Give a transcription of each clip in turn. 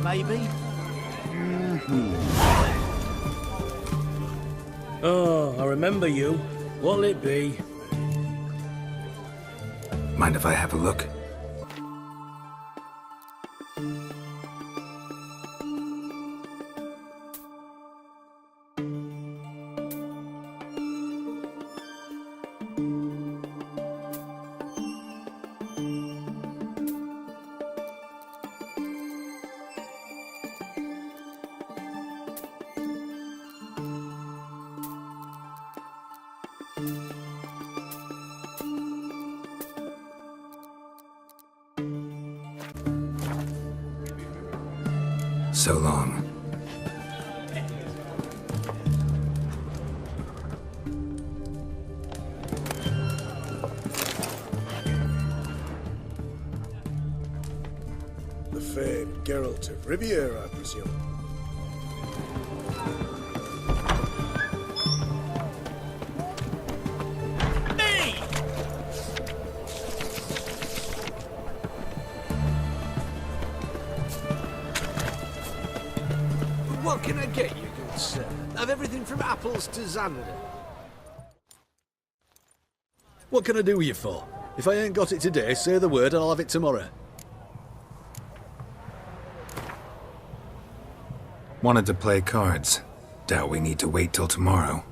maybe? Oh, I remember you. What'll it be? Mind if I have a look? So long. The famed Geralt of Riviera, I presume. What can I get you, good sir? I've everything from apples to Xanadu. What can I do you for? If I ain't got it today, say the word and I'll have it tomorrow. Wanted to play cards. Doubt we need to wait till tomorrow.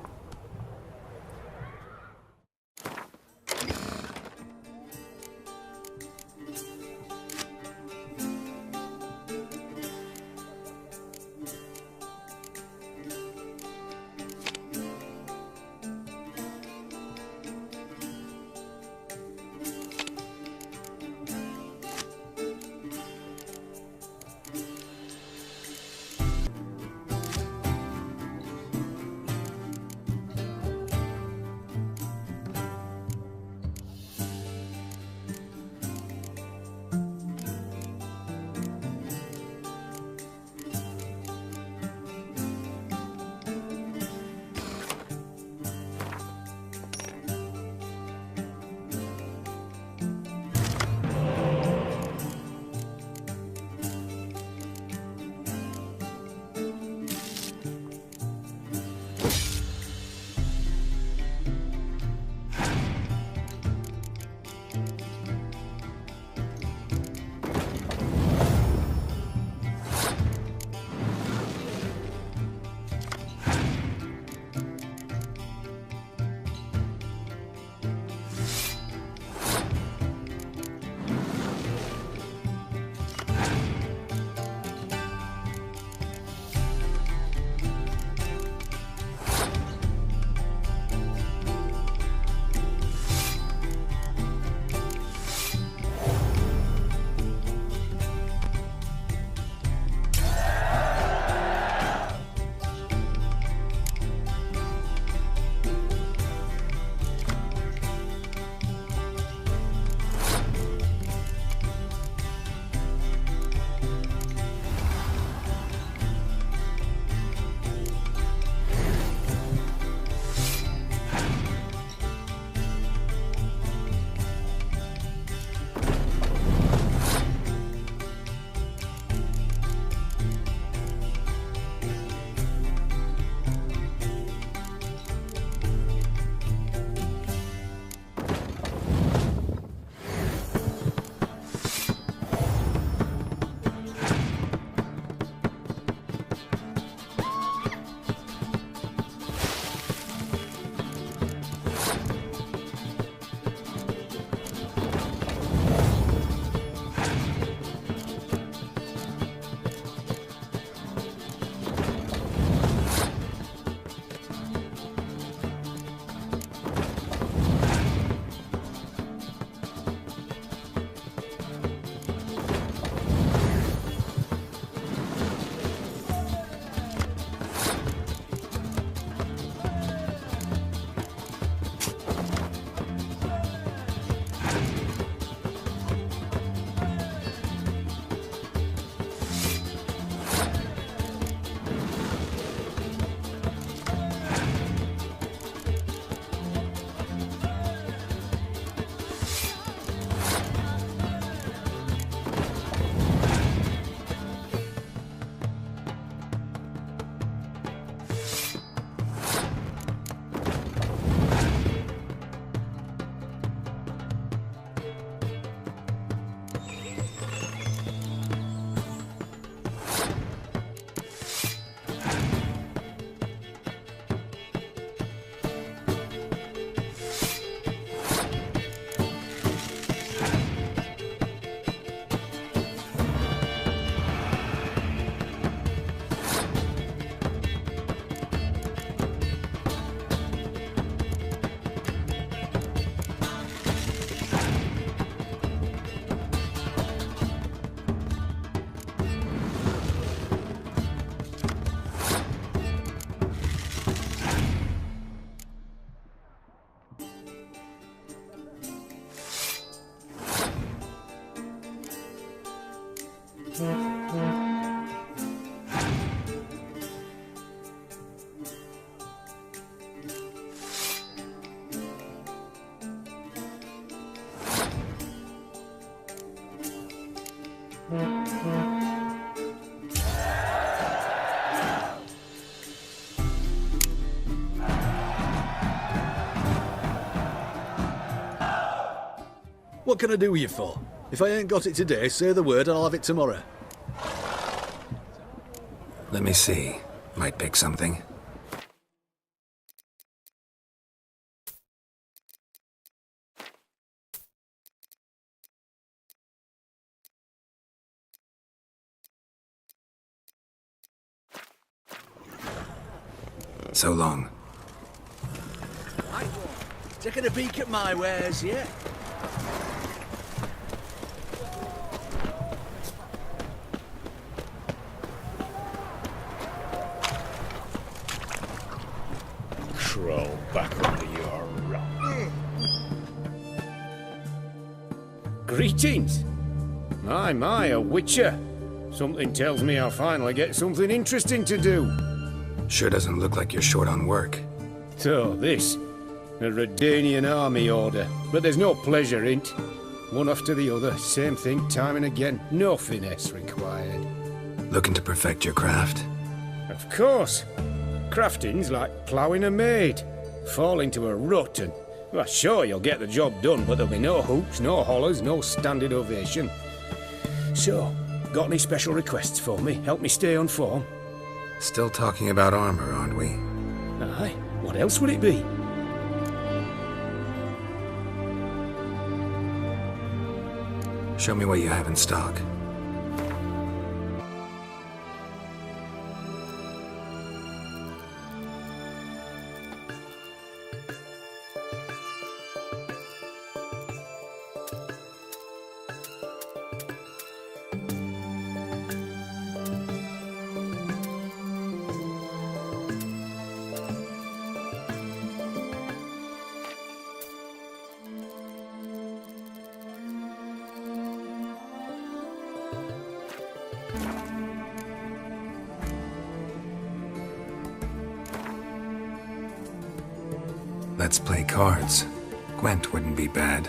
What can I do you for? If I ain't got it today, say the word and I'll have it tomorrow. Let me see. Might pick something. So long. Taking a peek at my wares, yeah? Crawl back under your rock. Greetings. My, a witcher. Something tells me I'll finally get something interesting to do. Sure doesn't look like you're short on work. So, this. A Redanian army order. But there's no pleasure in 't. One after the other, same thing time and again. No finesse required. Looking to perfect your craft? Of course. Crafting's like ploughing a maid. Fall into a rut and... Well, sure, you'll get the job done, but there'll be no hoops, no hollers, no standing ovation. So, got any special requests for me? Help me stay on form? Still talking about armor, aren't we? Aye. What else would it be? Show me what you have in stock. Let's play cards. Gwent wouldn't be bad.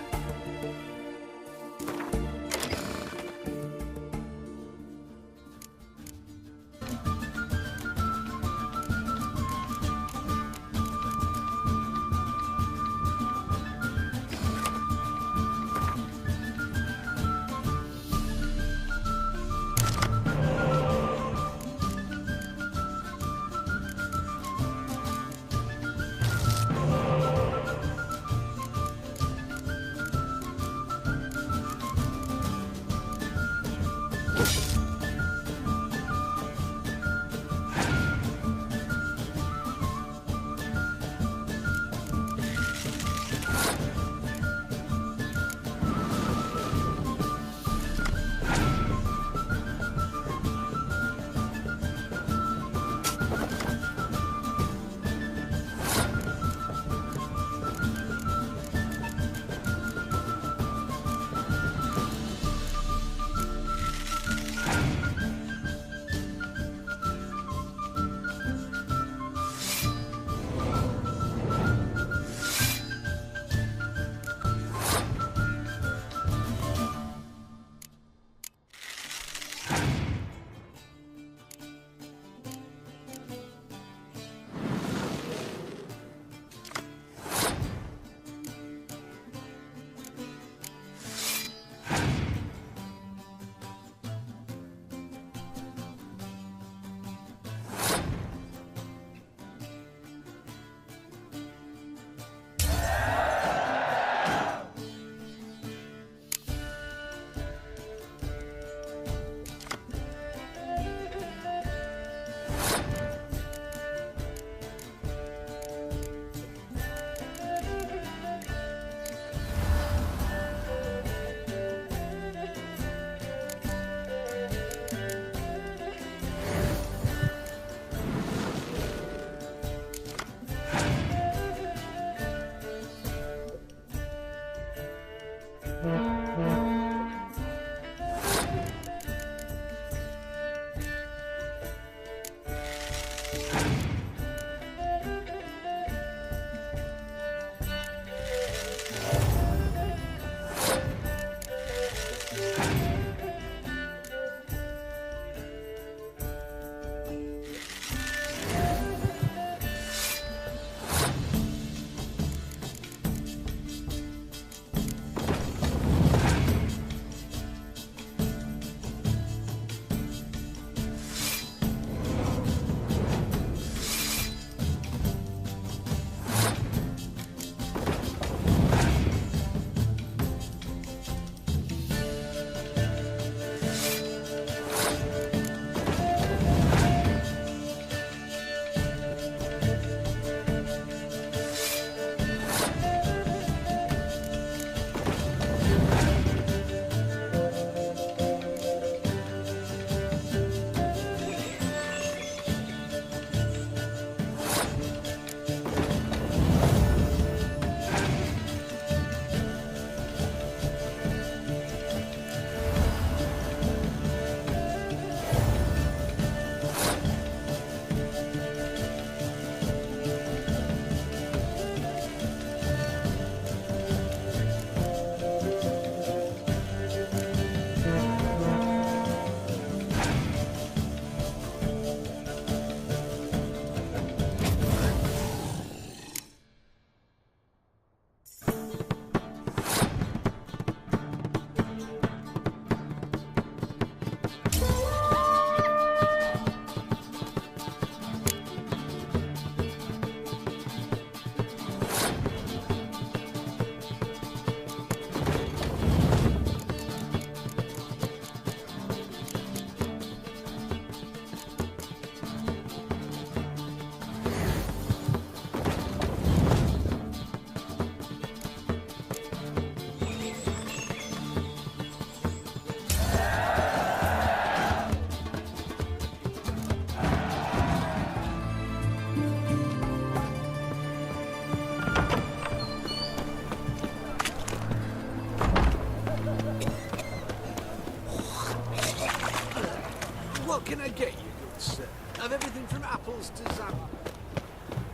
can I get you, good sir? Have everything from apples to zam.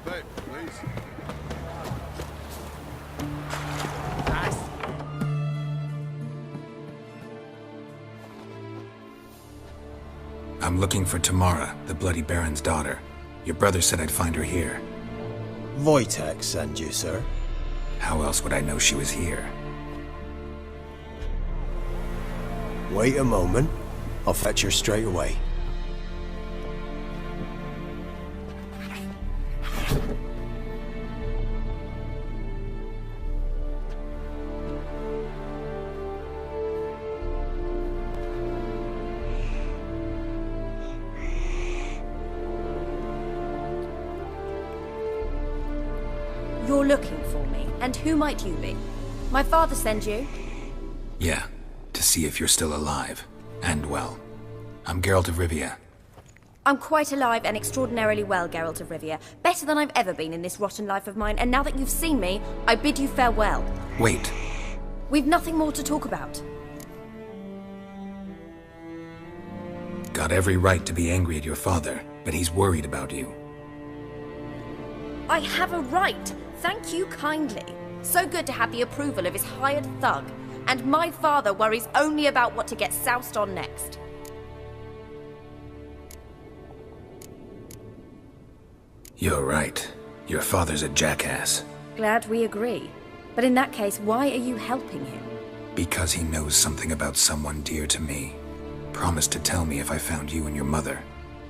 Babe, please. Nice. I'm looking for Tamara, the Bloody Baron's daughter. Your brother said I'd find her here. Wojtek send you, sir. How else would I know she was here? Wait a moment. I'll fetch her straight away. You're looking for me, and who might you be? My father sent you? Yeah, to see if you're still alive. And well. I'm Geralt of Rivia. I'm quite alive and extraordinarily well, Geralt of Rivia. Better than I've ever been in this rotten life of mine, and now that you've seen me, I bid you farewell. Wait. We've nothing more to talk about. Got every right to be angry at your father, but he's worried about you. I have a right. Thank you kindly. So good to have the approval of his hired thug. And my father worries only about what to get soused on next. You're right. Your father's a jackass. Glad we agree. But in that case, why are you helping him? Because he knows something about someone dear to me. Promised to tell me if I found you and your mother.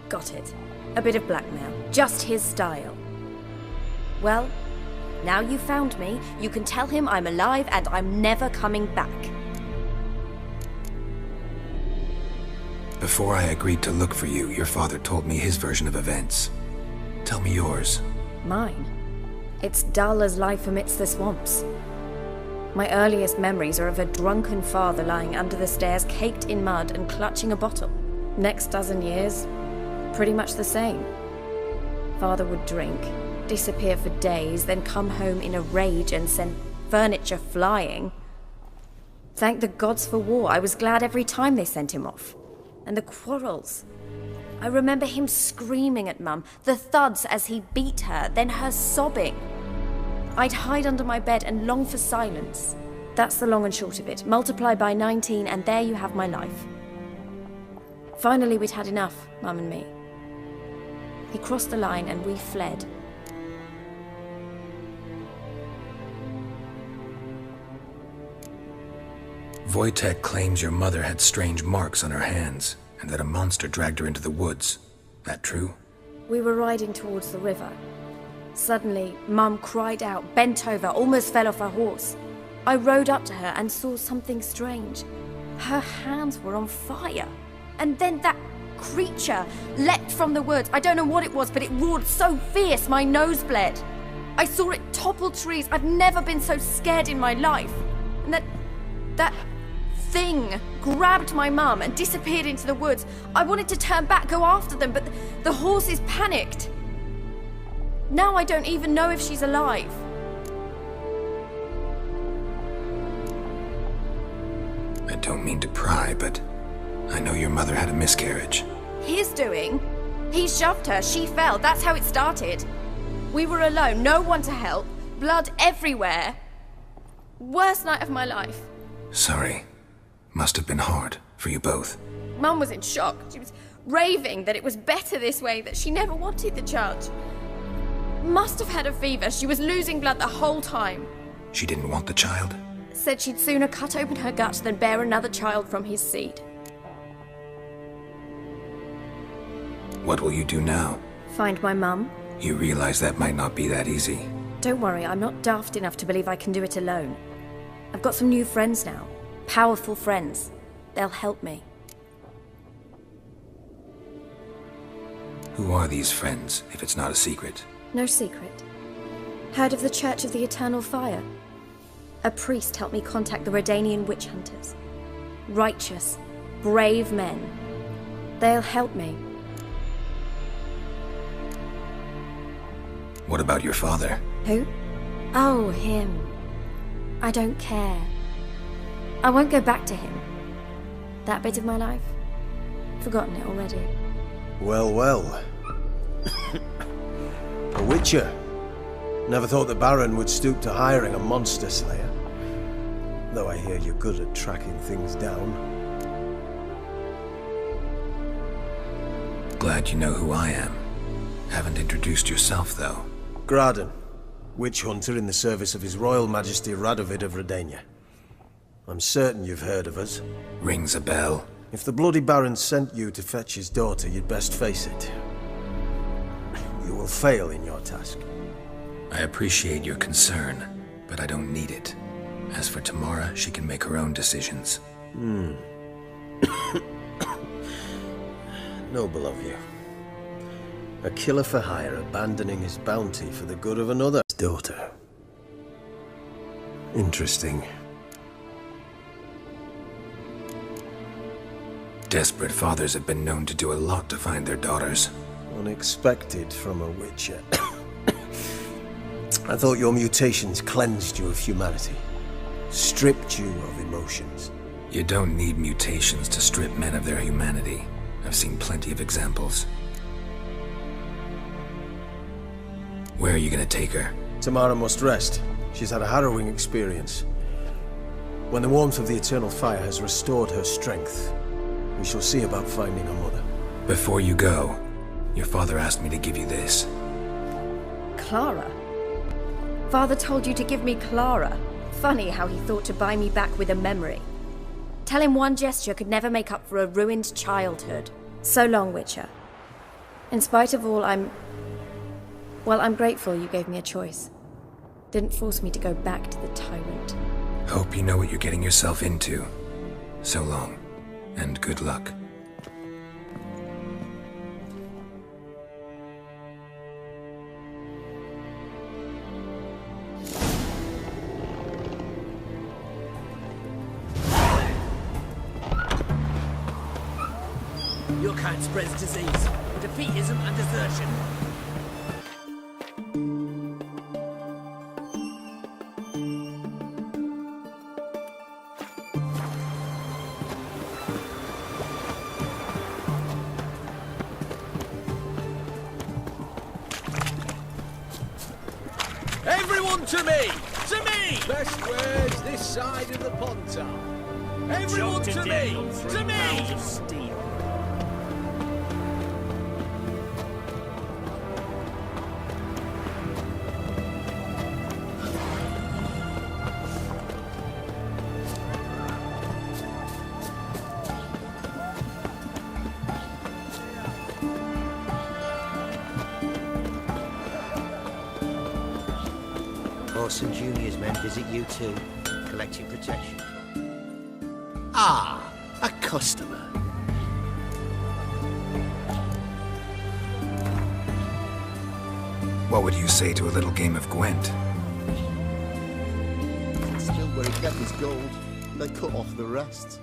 Got it. A bit of blackmail. Just his style. Well, now you've found me, you can tell him I'm alive and I'm never coming back. Before I agreed to look for you, your father told me his version of events. Tell me yours. Mine? It's dull as life amidst the swamps. My earliest memories are of a drunken father lying under the stairs, caked in mud and clutching a bottle. Next dozen years, pretty much the same. Father would drink, disappear for days, then come home in a rage and send furniture flying. Thank the gods for war. I was glad every time they sent him off. And the quarrels. I remember him screaming at Mum, the thuds as he beat her, then her sobbing. I'd hide under my bed and long for silence. That's the long and short of it. Multiply by 19 and there you have my life. Finally we'd had enough, Mum and me. He crossed the line and we fled. Wojtek claims your mother had strange marks on her hands, and that a monster dragged her into the woods. That true? We were riding towards the river. Suddenly, Mum cried out, bent over, almost fell off her horse. I rode up to her and saw something strange. Her hands were on fire. And then that creature leapt from the woods. I don't know what it was, but it roared so fierce my nose bled. I saw it topple trees. I've never been so scared in my life. And that thing grabbed my mum and disappeared into the woods. I wanted to turn back, go after them, but the horses panicked. Now I don't even know if she's alive. I don't mean to pry, but I know your mother had a miscarriage. His doing? He shoved her, she fell, that's how it started. We were alone, no one to help, blood everywhere. Worst night of my life. Sorry. Must have been hard for you both. Mum was in shock. She was raving that it was better this way, that she never wanted the child. Must have had a fever. She was losing blood the whole time. She didn't want the child? Said she'd sooner cut open her gut than bear another child from his seed. What will you do now? Find my mum. You realize that might not be that easy. Don't worry, I'm not daft enough to believe I can do it alone. I've got some new friends now. Powerful friends. They'll help me. Who are these friends, if it's not a secret? No secret. Heard of the Church of the Eternal Fire? A priest helped me contact the Redanian witch hunters. Righteous, brave men. They'll help me. What about your father? Who? Oh, him. I don't care. I won't go back to him. That bit of my life? Forgotten it already. Well, well. A witcher. Never thought the Baron would stoop to hiring a monster slayer. Though I hear you're good at tracking things down. Glad you know who I am. Haven't introduced yourself, though. Reardon, witch hunter in the service of His Royal Majesty Radovid of Redania. I'm certain you've heard of us. Rings a bell. If the bloody Baron sent you to fetch his daughter, you'd best face it. You will fail in your task. I appreciate your concern, but I don't need it. As for Tamara, she can make her own decisions. Noble of you. A killer for hire abandoning his bounty for the good of another's daughter. Interesting. Desperate fathers have been known to do a lot to find their daughters. Unexpected from a witcher. I thought your mutations cleansed you of humanity. Stripped you of emotions. You don't need mutations to strip men of their humanity. I've seen plenty of examples. Where are you gonna take her? Tamara must rest. She's had a harrowing experience. When the warmth of the eternal fire has restored her strength, we shall see about finding her mother. Before you go, your father asked me to give you this. Clara? Father told you to give me Clara. Funny how he thought to buy me back with a memory. Tell him one gesture could never make up for a ruined childhood. So long, Witcher. In spite of all, I'm grateful you gave me a choice. Didn't force me to go back to the tyrant. Hope you know what you're getting yourself into. So long, and good luck. Your kind spreads disease, defeatism and desertion. Everyone to me! To me! Best words this side of the Pontar. Everyone to me! To me! Of steel. Orson Jr.'s men visit you too, collecting protection. Ah, a customer. What would you say to a little game of Gwent? Still where he kept his gold. They cut off the rest.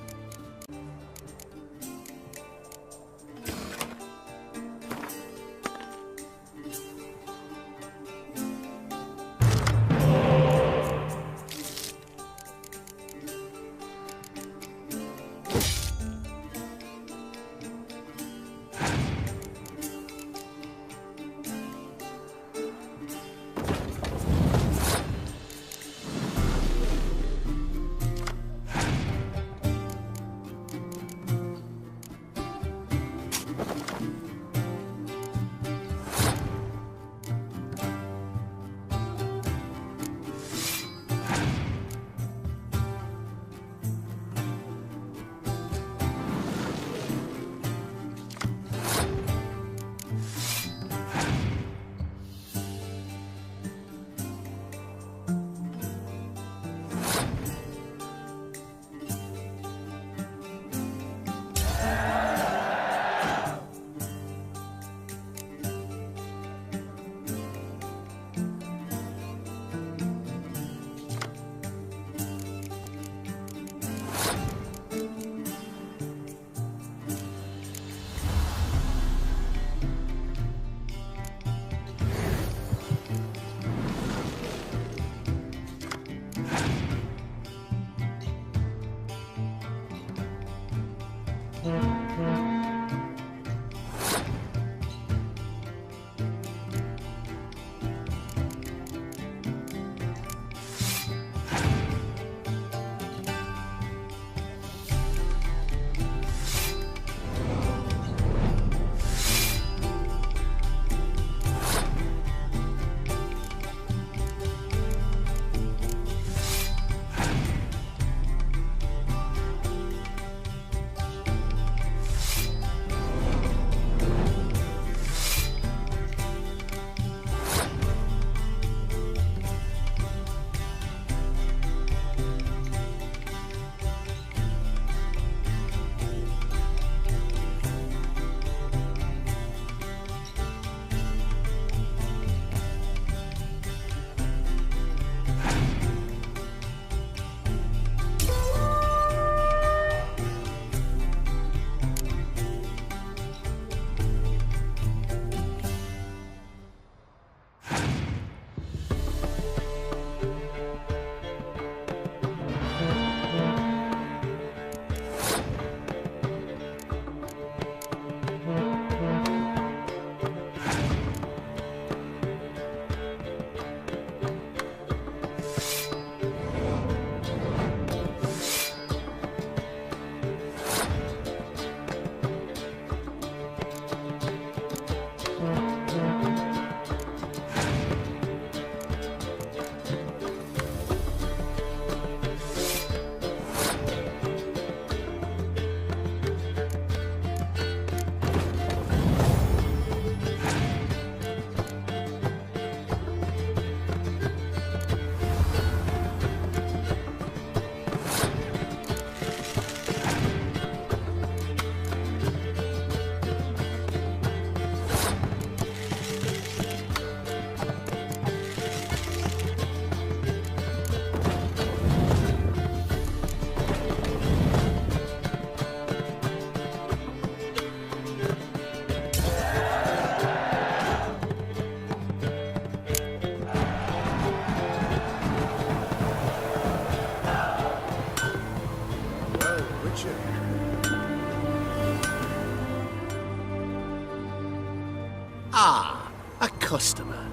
customer.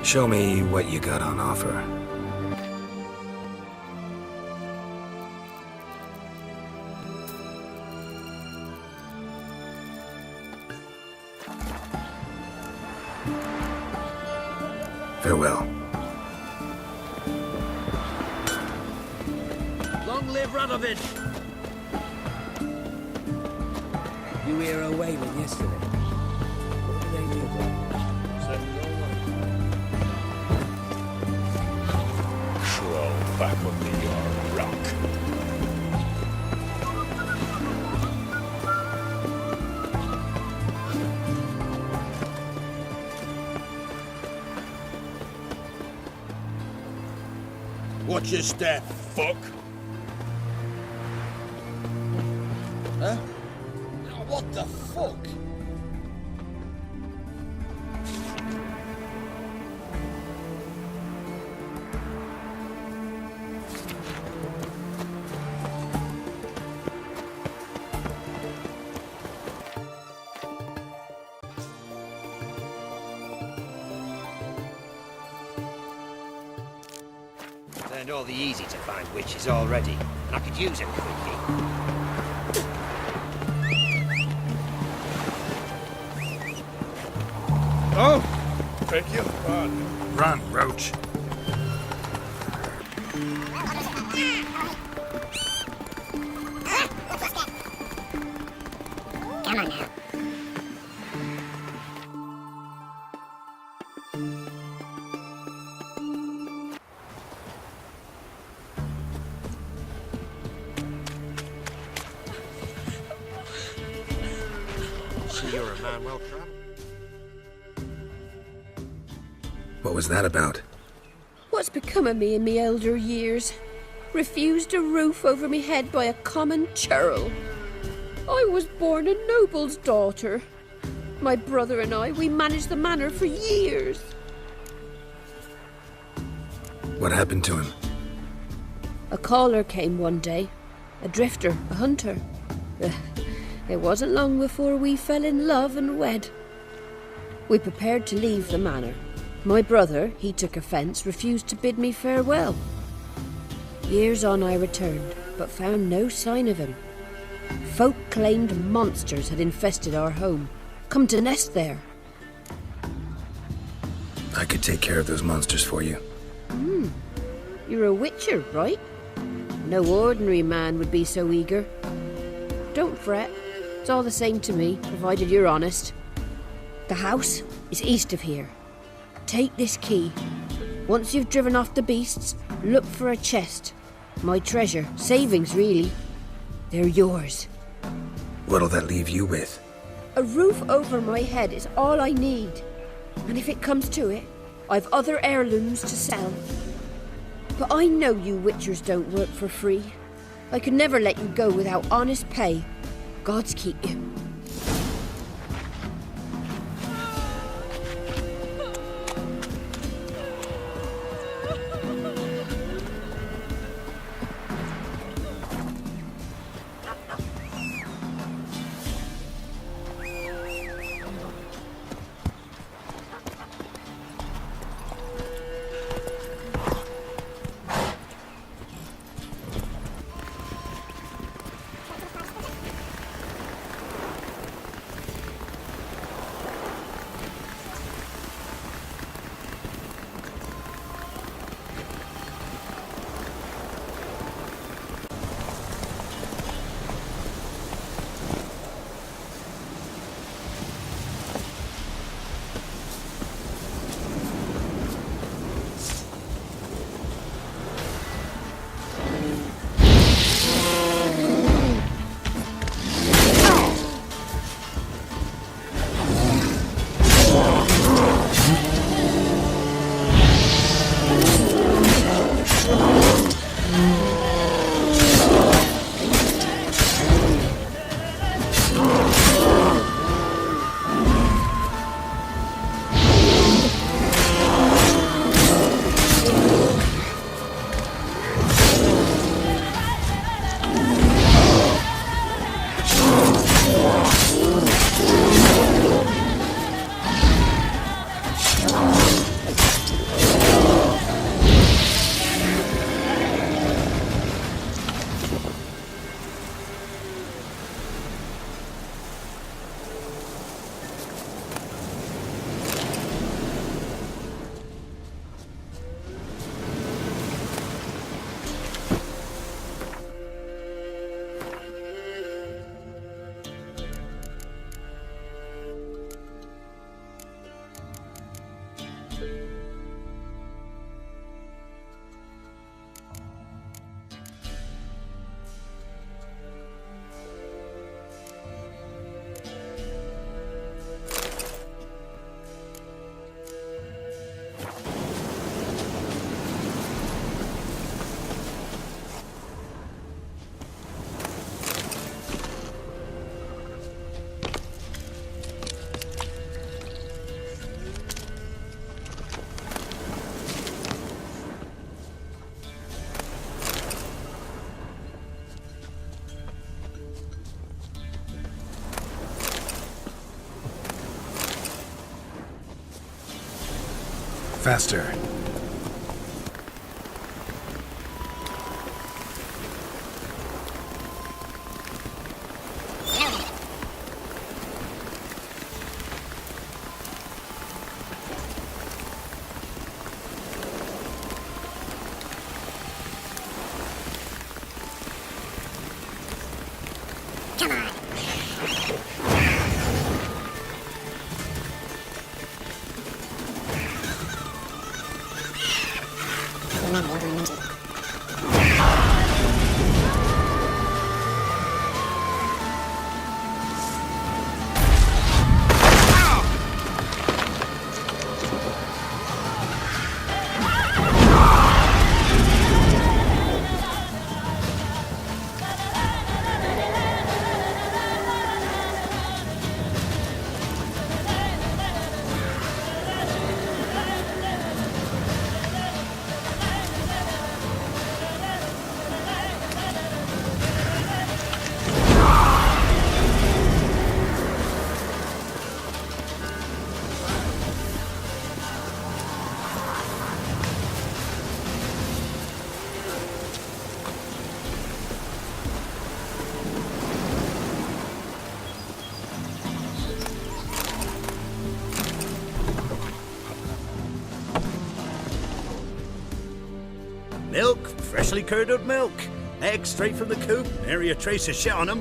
Show me what you got on offer. Farewell. Long live Radovin! You hear her wailing yesterday? What did they do then? Crawl back under your rock. Watch your step, fuck! Huh? What the fuck? Learned all the easy to find witches already, and I could use a quickie. Oh! Beg your pardon. Run, Roach. Come on now. So you're a man well traveled. What was that about? What's become of me in me elder years? Refused a roof over me head by a common churl. I was born a noble's daughter. My brother and I, we managed the manor for years. What happened to him? A caller came one day. A drifter, a hunter. It wasn't long before we fell in love and wed. We prepared to leave the manor. My brother, he took offence, refused to bid me farewell. Years on I returned, but found no sign of him. Folk claimed monsters had infested our home, come to nest there. I could take care of those monsters for you. You're a witcher, right? No ordinary man would be so eager. Don't fret, it's all the same to me, provided you're honest. The house is east of here. Take this key. Once you've driven off the beasts, look for a chest. My treasure, savings really. They're yours. What'll that leave you with? A roof over my head is all I need. And if it comes to it, I've other heirlooms to sell. But I know you witchers don't work for free. I could never let you go without honest pay. Gods keep you. faster. Milk, freshly curdled milk. Eggs straight from the coop, nary a trace of shit on them.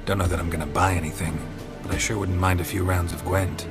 Don't know that I'm gonna buy anything, but I sure wouldn't mind a few rounds of Gwent.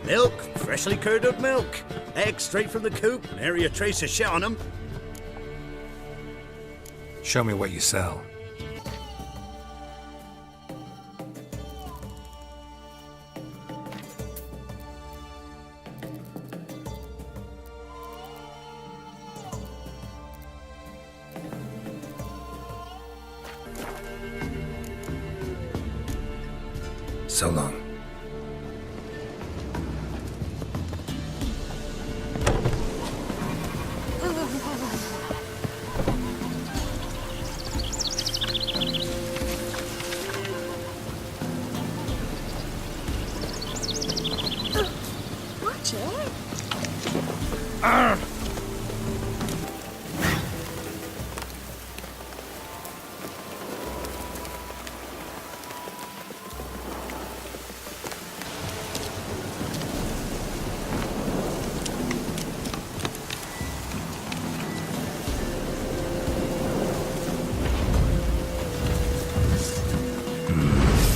Milk, freshly curdled milk. Eggs straight from the coop, nary a trace of shit on them. Show me what you sell. So long. Watch it.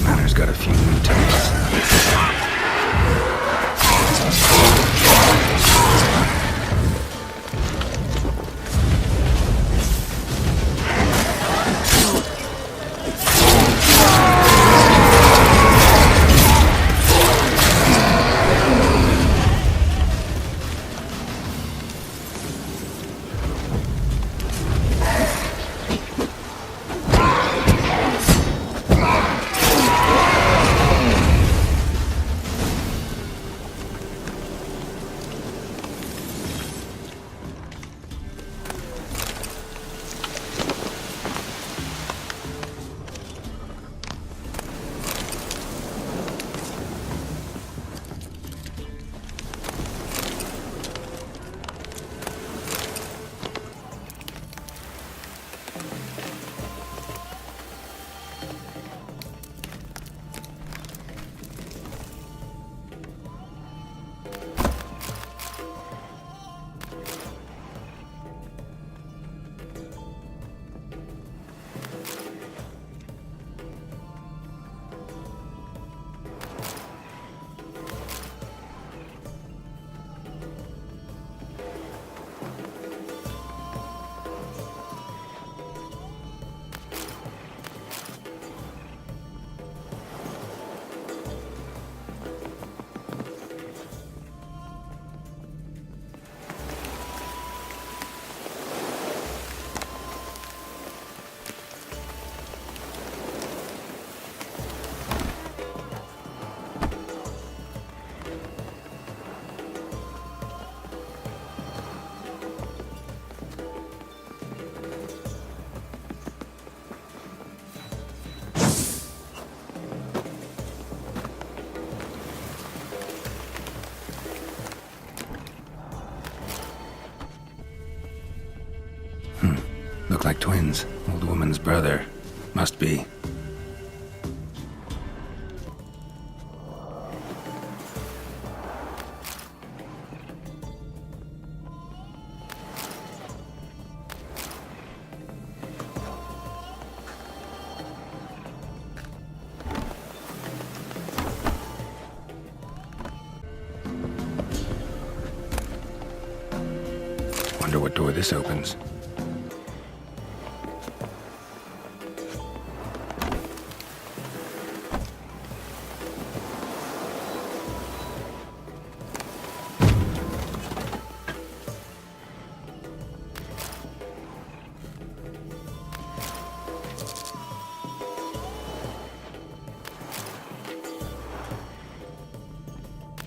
Manor's got a few new tastes. Look like twins. Old woman's brother. Must be. Wonder what door this opens.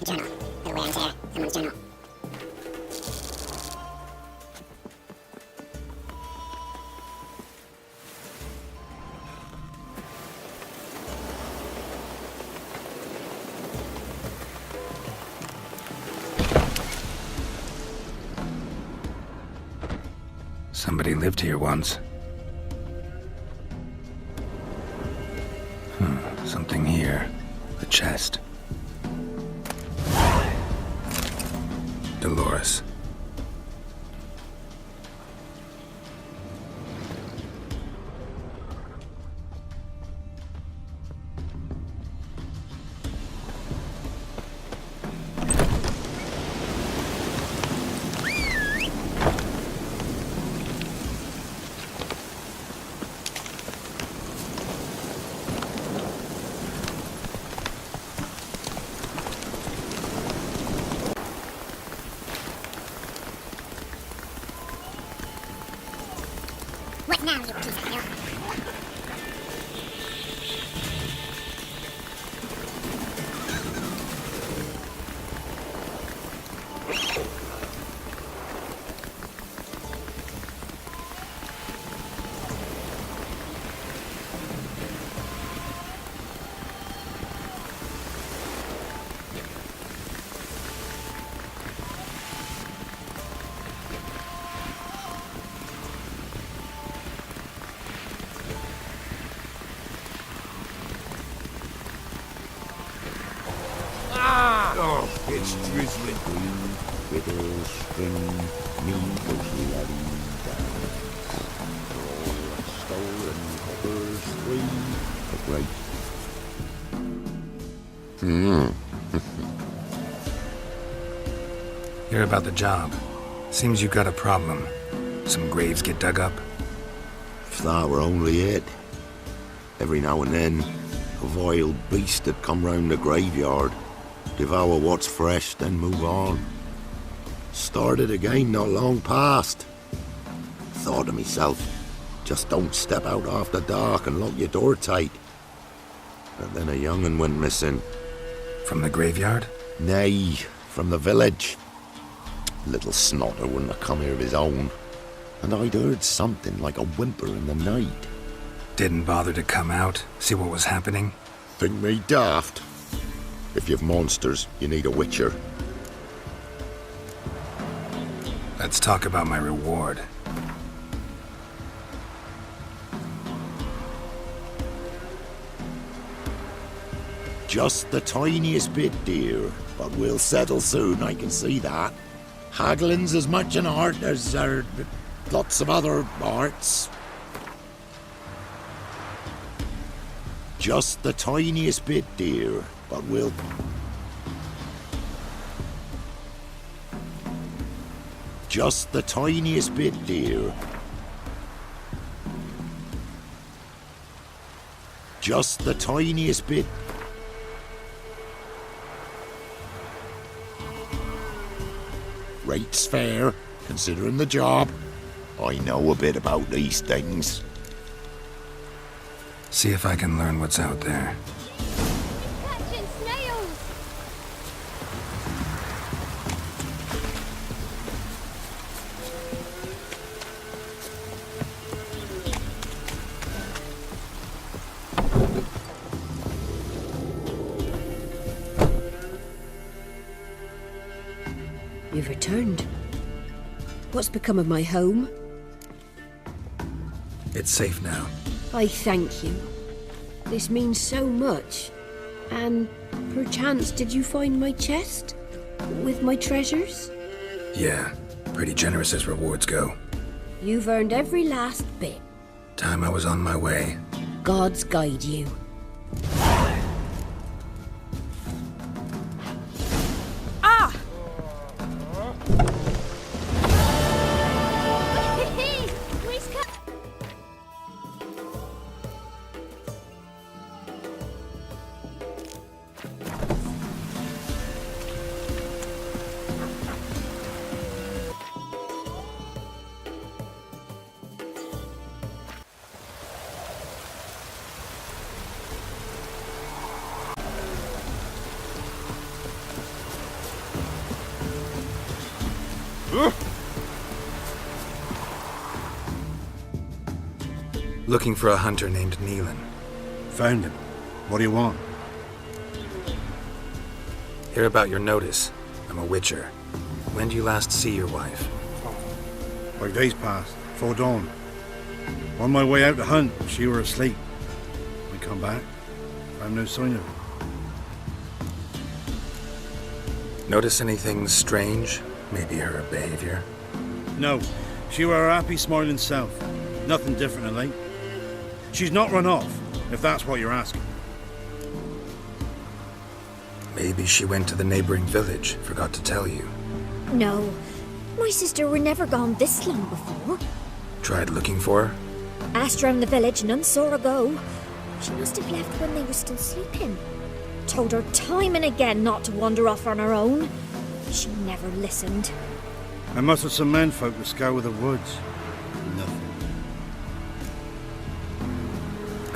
Journal. The way there. Someone's journal. Somebody lived here once. Something here. The chest. Dolores. What now, you piece of hell? It's drizzling. Fiddle, string, needlessly heavy dance. All stolen coppers, three. Hear about the job. Seems you got a problem. Some graves get dug up. If that were only it. Every now and then, a vile beast would come round the graveyard, devour what's fresh, then move on. Started again not long past. Thought to myself, just don't step out after dark and lock your door tight. But then a young'un went missing. From the graveyard? Nay, from the village. Little snotter wouldn't have come here of his own. And I'd heard something like a whimper in the night. Didn't bother to come out, see what was happening? Think me daft? If you've monsters, you need a witcher. Let's talk about my reward. Just the tiniest bit, dear. But we'll settle soon, I can see that. Haggling's as much an art as lots of other arts. Just the tiniest bit, dear. But we'll... Just the tiniest bit, dear. Just the tiniest bit. Rate's fair, considering the job. I know a bit about these things. See if I can learn what's out there. Catching snails! You've returned. What's become of my home? It's safe now. I thank you. This means so much. And perchance did you find my chest? With my treasures? Yeah, pretty generous as rewards go. You've earned every last bit. Time I was on my way. Gods guide you. Looking for a hunter named Neelan. Found him. What do you want? Hear about your notice. I'm a witcher. When do you last see your wife? 5 days past, 'fore dawn. On my way out to hunt, she were asleep. I come back, found no sign of her. Notice anything strange? Maybe her behavior? No, she were her happy, smiling self. Nothing different than late. She's not run off, if that's what you're asking. Maybe she went to the neighboring village, forgot to tell you. No, my sister were never gone this long before. Tried looking for her? Asked round the village, none saw her go. She must have left when they were still sleeping. Told her time and again not to wander off on her own. She never listened. I mustered some menfolk to scour the woods. Nothing.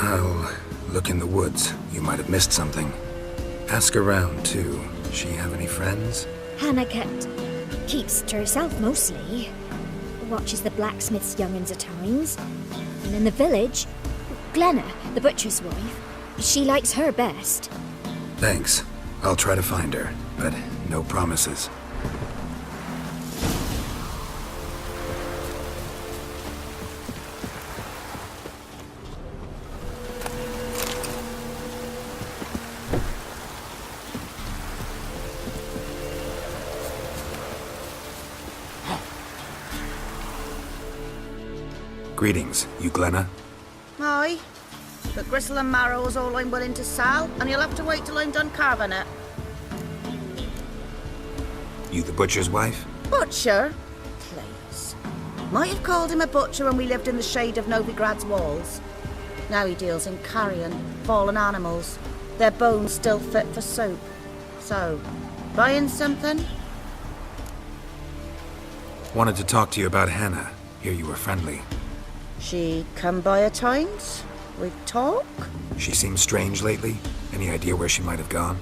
I'll look in the woods. You might have missed something. Ask around, too. She have any friends? Hannah keeps to herself mostly. Watches the blacksmith's young'uns at times. And in the village, Glenna, the butcher's wife, she likes her best. Thanks. I'll try to find her, but no promises. Greetings, you Glenna? Aye. But gristle and marrow is all I'm willing to sell, and you'll have to wait till I'm done carving it. You the butcher's wife? Butcher? Please. Might have called him a butcher when we lived in the shade of Novigrad's walls. Now he deals in carrion, fallen animals. Their bones still fit for soup. So, buying something? Wanted to talk to you about Hannah. Hear you were friendly. She come by at times? We talk? She seems strange lately. Any idea where she might have gone?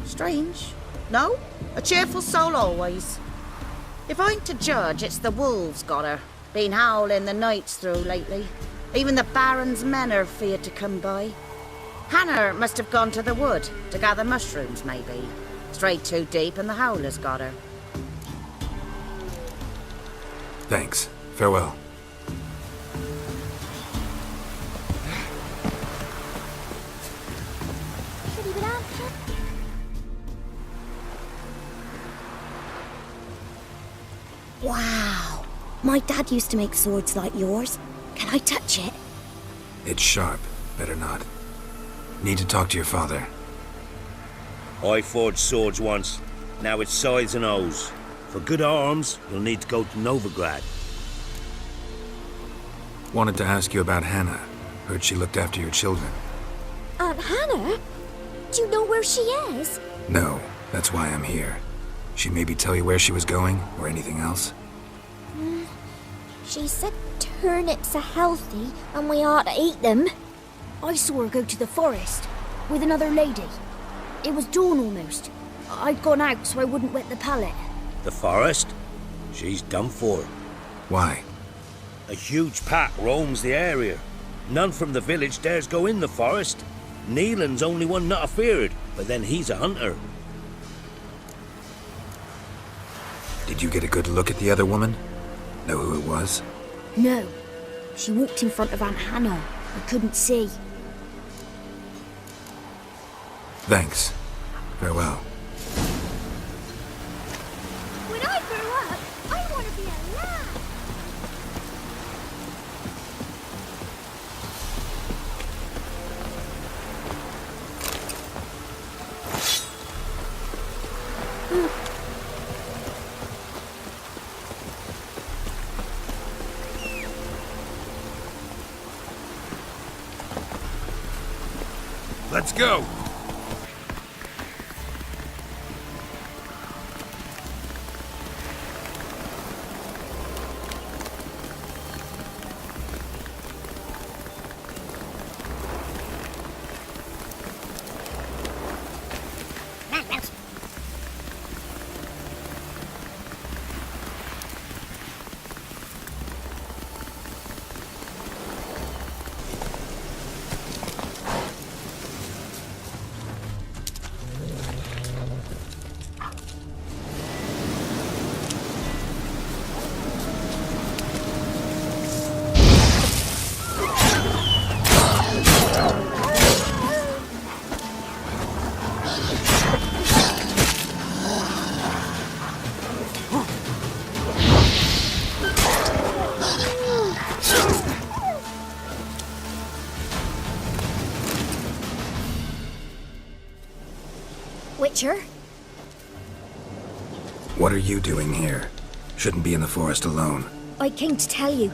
Strange. No? A cheerful soul always. If I'm to judge, it's the wolves got her. Been howling the nights through lately. Even the Baron's men are feared to come by. Hannah must have gone to the wood to gather mushrooms, maybe. Strayed too deep and the howlers got her. Thanks. Farewell. Wow. My dad used to make swords like yours. Can I touch it? It's sharp. Better not. Need to talk to your father. I forged swords once. Now it's scythes and hoes. For good arms, you'll need to go to Novigrad. Wanted to ask you about Hannah. Heard she looked after your children. Aunt Hannah? Do you know where she is? No, that's why I'm here. She maybe tell you where she was going, or anything else? She said turnips are healthy and we ought to eat them. I saw her go to the forest with another lady. It was dawn almost. I'd gone out so I wouldn't wet the pallet. The forest? She's done for. Why? A huge pack roams the area. None from the village dares go in the forest. Neelan's only one not afeared, but then he's a hunter. Did you get a good look at the other woman? Know who it was? No. She walked in front of Aunt Hannah. I couldn't see. Thanks. Farewell. When I grow up, I want to be a lad. Let's go! Witcher? What are you doing here? Shouldn't be in the forest alone. I came to tell you.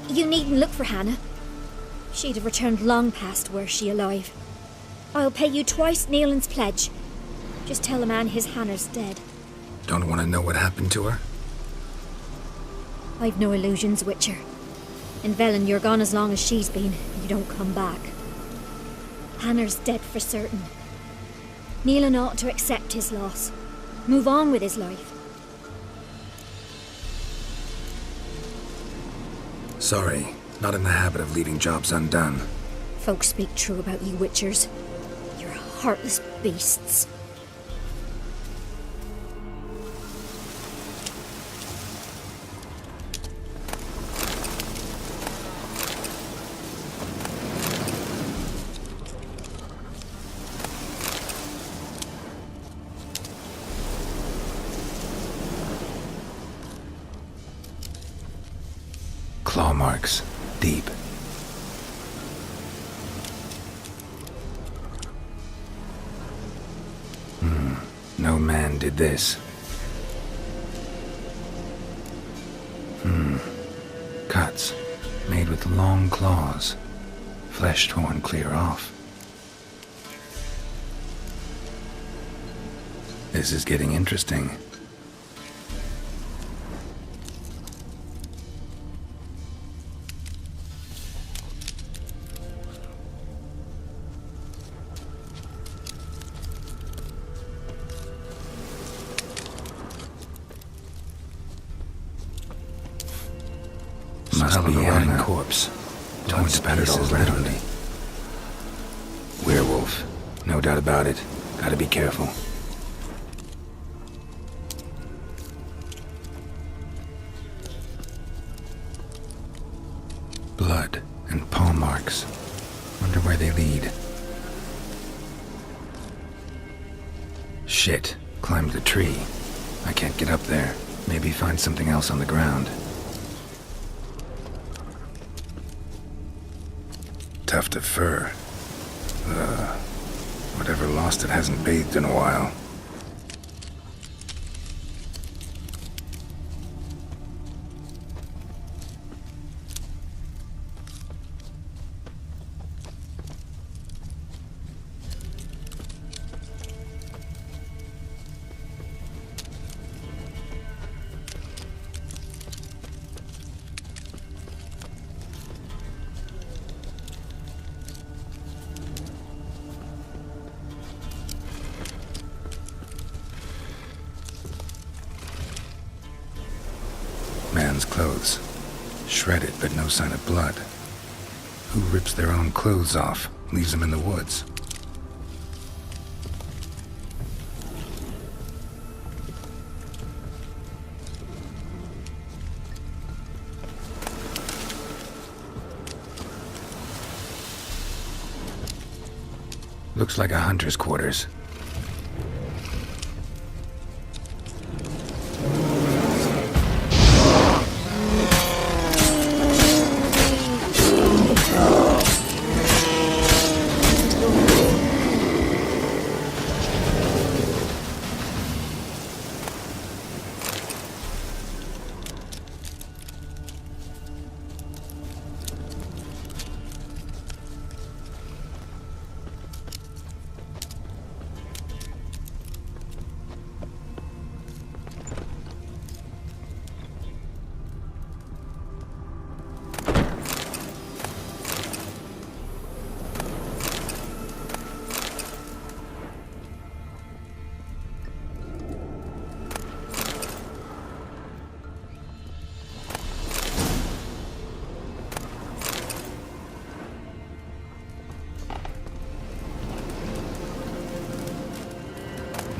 You needn't look for Hannah. She'd have returned long past were she alive. I'll pay you twice Neelan's pledge. Just tell the man his Hannah's dead. Don't want to know what happened to her? I've no illusions, Witcher. In Velen, you're gone as long as she's been. You don't come back. Hannah's dead for certain. Neelan ought to accept his loss. Move on with his life. Sorry, not in the habit of leaving jobs undone. Folks speak true about you, Witchers. You're heartless beasts. Claw marks. Deep. No man did this. Cuts. Made with long claws. Flesh torn clear off. This is getting interesting. Must be a rotting corpse. Torn to pieces literally. Werewolf. No doubt about it. Gotta be careful. Blood and paw marks. Wonder where they lead. Shit. Climbed the tree. I can't get up there. Maybe find something else on the ground. Tuft of fur. Whatever lost it hasn't bathed in a while. Man's clothes. Shredded, but no sign of blood. Who rips their own clothes off, leaves them in the woods? Looks like a hunter's quarters.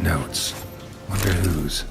Notes. Wonder whose.